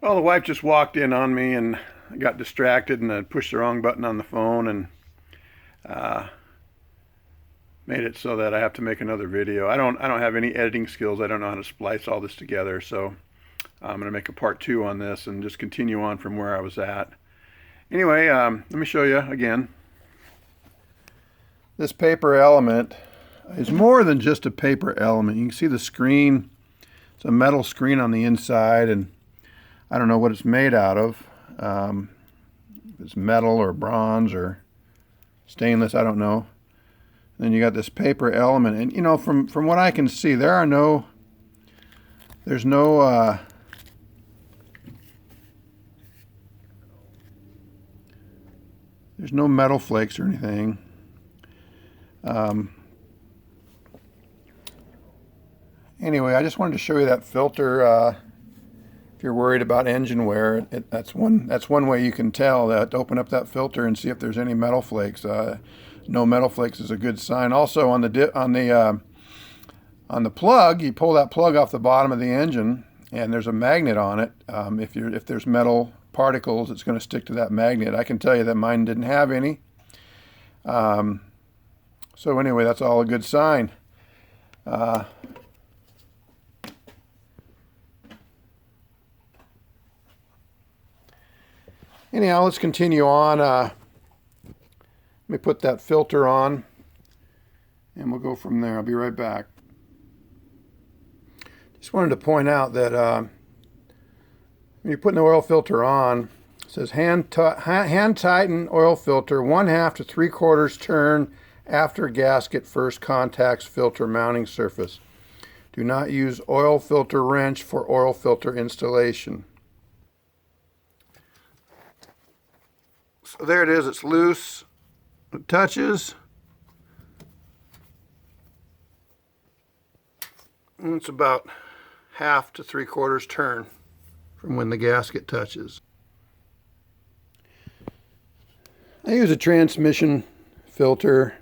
Well, the wife just walked in on me and I got distracted and I pushed the wrong button on the phone and uh, made it so that I have to make another video. I don't have any editing skills. I don't know how to splice all this together. So I'm going to make a part 2 on this and just continue on from where I was at. Anyway, let me show you again. This paper element is more than just a paper element. You can see the screen. It's a metal screen on the inside, and I don't know what it's made out of. If it's metal or bronze or stainless, I don't know. Then you got this paper element, and you know, from what I can see, there's no metal flakes or anything. Anyway, I just wanted to show you that filter. If you're worried about engine wear, that's one way you can tell that. Open up that filter and see if there's any metal flakes. No metal flakes is a good sign. Also, on the plug, you pull that plug off the bottom of the engine, and there's a magnet on it. If there's metal particles, it's going to stick to that magnet. I can tell you that mine didn't have any. So anyway, that's all a good sign. Anyhow, let's continue on. Let me put that filter on, and we'll go from there. I'll be right back. Just wanted to point out that when you're putting the oil filter on, it says hand tighten oil filter 1/2 to 3/4 turn after gasket first contacts filter mounting surface. Do not use oil filter wrench for oil filter installation. So there it is, it's loose, it touches, and it's about 1/2 to 3/4 turn from when the gasket touches. I use a transmission filter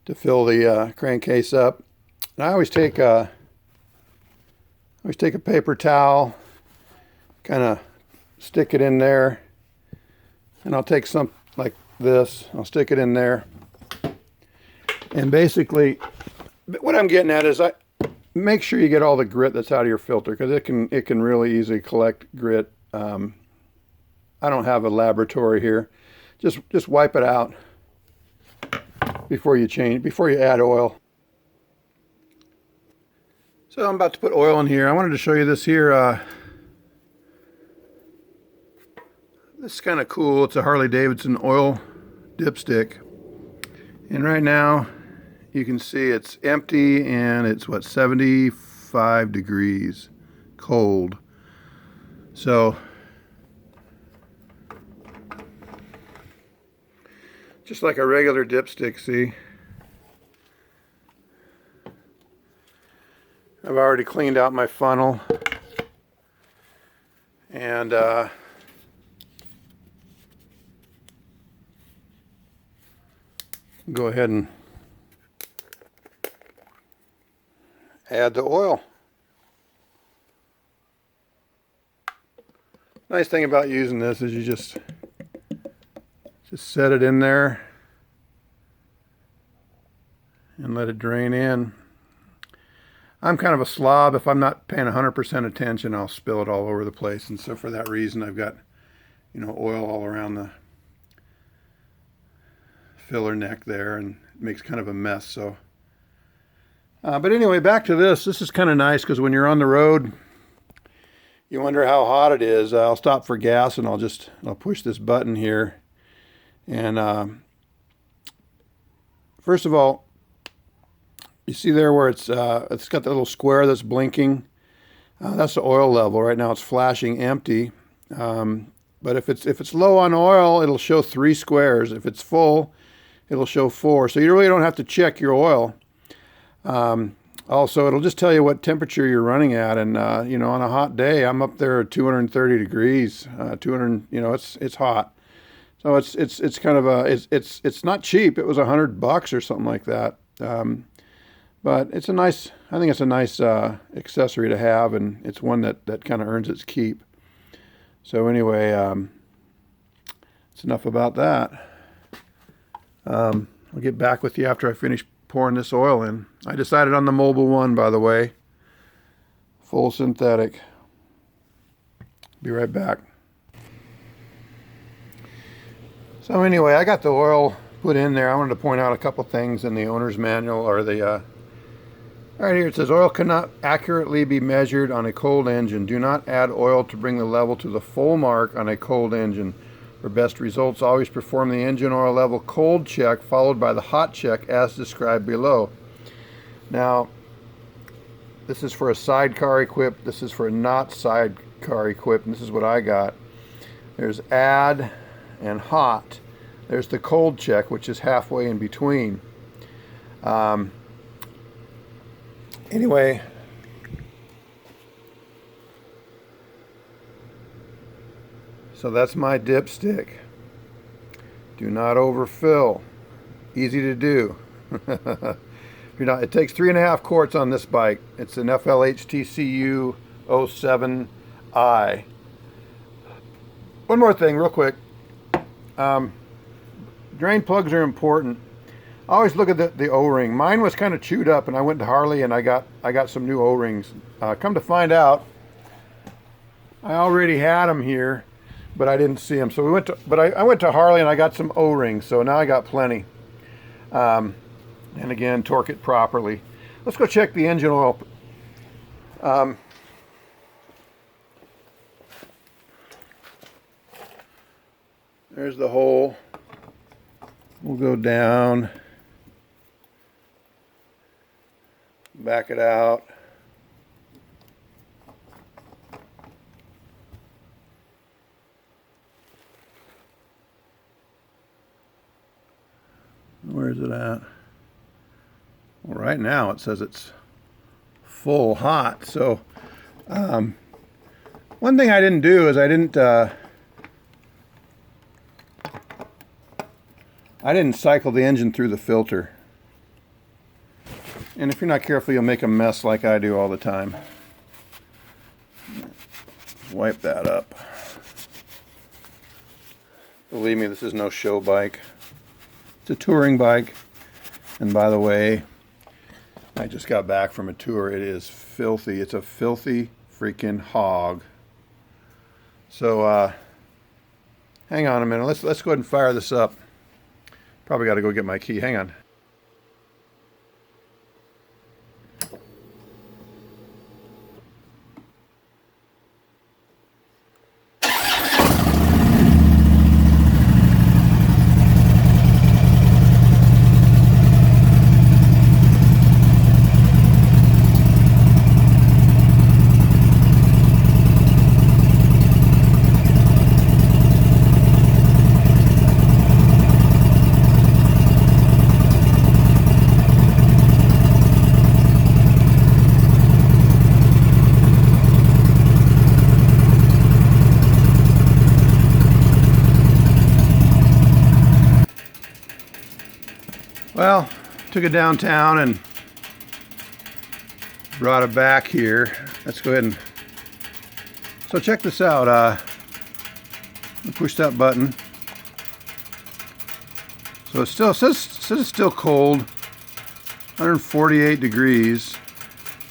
to fill the crankcase up. And I always take a paper towel, kind of stick it in there. And I'll take some like this, I'll stick it in there. And basically, what I'm getting at is make sure you get all the grit that's out of your filter, because it can really easily collect grit. I don't have a laboratory here. Just wipe it out before you add oil. So I'm about to put oil in here. I wanted to show you this here. This is kind of cool. It's a Harley Davidson oil dipstick. And right now you can see it's empty and it's 75 degrees cold. So just like a regular dipstick, see? I've already cleaned out my funnel and go ahead and add the oil. Nice thing about using this is you just set it in there and let it drain in. I'm kind of a slob. If I'm not paying 100% attention, I'll spill it all over the place, and so for that reason I've got, you know, oil all around the filler neck there, and it makes kind of a mess. So but anyway, back to this. This is kind of nice because when you're on the road, you wonder how hot it is. I'll stop for gas and I'll push this button here, and first of all, you see there where it's got that little square that's blinking. That's the oil level. Right now it's flashing empty, but if it's low on oil, it'll show 3 squares. If it's full, it'll show 4. So you really don't have to check your oil. Also, it'll just tell you what temperature you're running at, and you know, on a hot day, I'm up there at 230 degrees. 200, you know, it's hot. So it's kind of it's not cheap. It was $100 or something like that. But it's a nice, I think it's a nice accessory to have, and it's one that kind of earns its keep. So anyway, that's enough about that. I'll get back with you after I finish pouring this oil in. I decided on the Mobile One, by the way. Full synthetic. Be right back. So anyway, I got the oil put in there. I wanted to point out a couple things in the owner's manual, or the right here it says oil cannot accurately be measured on a cold engine. Do not add oil to bring the level to the full mark on a cold engine. For best results, always perform the engine oil level cold check followed by the hot check as described below. Now, this is for a sidecar equipped. This is for a not sidecar equipped. And this is what I got. There's add and hot. There's the cold check, which is halfway in between. Anyway, so that's my dipstick. Do not overfill. Easy to do. You're not, it takes 3.5 quarts on this bike. It's an FLHTCU 07i. One more thing real quick. Drain plugs are important. I always look at the O-ring. Mine was kind of chewed up, and I went to Harley and I got some new O-rings. Come to find out, I already had them here, but I didn't see them. So I went to Harley and I got some O-rings. So now I got plenty. And again, torque it properly. Let's go check the engine oil. There's the hole. We'll go down, back it out. Where is it at? Well, right now it says it's full hot. So one thing I didn't do is I didn't cycle the engine through the filter. And if you're not careful, you'll make a mess like I do all the time. Wipe that up. Believe me, this is no show bike. It's a touring bike. And by the way, I just got back from a tour. It is filthy. It's a filthy freaking hog. So hang on a minute. Let's go ahead and fire this up. Probably got to go get my key. Hang on. Well, took it downtown and brought it back here. Let's go ahead and... So check this out. Push that button. So it still says it's still cold, 148 degrees.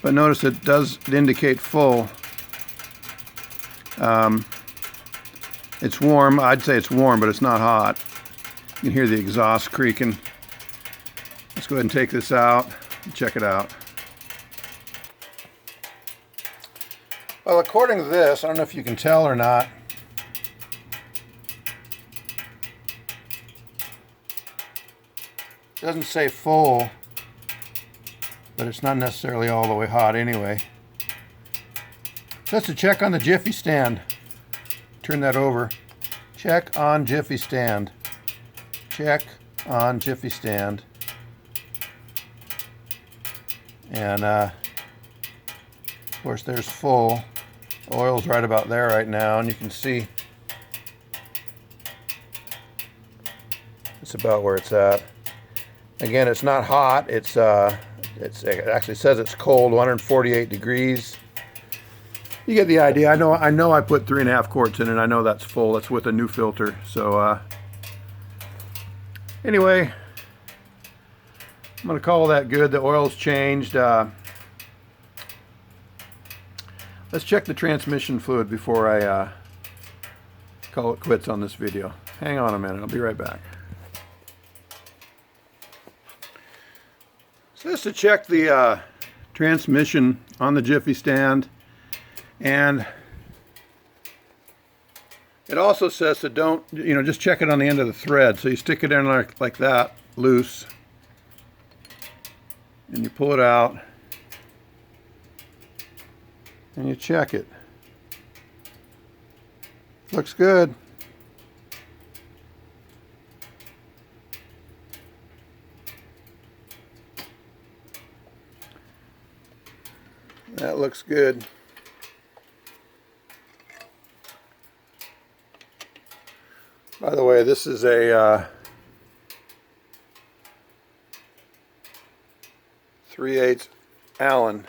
But notice it does indicate full. It's warm. I'd say it's warm, but it's not hot. You can hear the exhaust creaking. Let's go ahead and take this out and check it out. Well, according to this, I don't know if you can tell or not. It doesn't say full, but it's not necessarily all the way hot anyway. Just to check on the Jiffy stand. Turn that over. Check on Jiffy stand. Check on Jiffy stand. And of course there's full. Oil's right about there right now, and you can see it's about where it's at. Again, it's not hot. It actually says it's cold, 148 degrees. you get the idea. I know I put 3.5 quarts in it. I know that's full. That's with a new filter. So anyway, I'm gonna call that good. The oil's changed. Let's check the transmission fluid before I call it quits on this video. Hang on a minute. I'll be right back. So this is to check the transmission on the Jiffy stand, and it also says to don't, just check it on the end of the thread. So you stick it in like that, loose, and you pull it out, and you check it. Looks good. That looks good. By the way, this is a 3/8 Allen.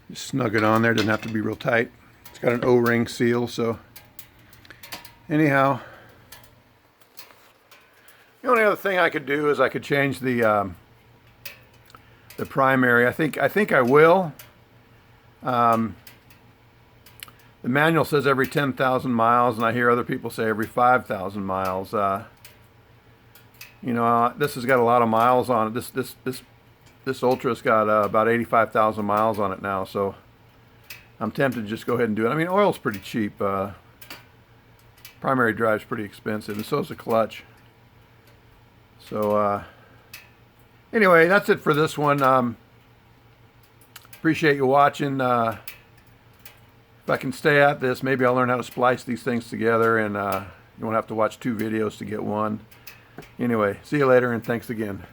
Just snug it on there, doesn't have to be real tight. It's got an O-ring seal, so anyhow. The only other thing I could do is I could change the primary. I think I will. The manual says every 10,000 miles, and I hear other people say every 5,000 miles. This has got a lot of miles on it. This Ultra's got about 85,000 miles on it now, so I'm tempted to just go ahead and do it. I mean, oil's pretty cheap. Primary drive's pretty expensive, and so is the clutch. So anyway, that's it for this one. Appreciate you watching. If I can stay at this, maybe I'll learn how to splice these things together, and you won't have to watch 2 videos to get one. Anyway, see you later, and thanks again.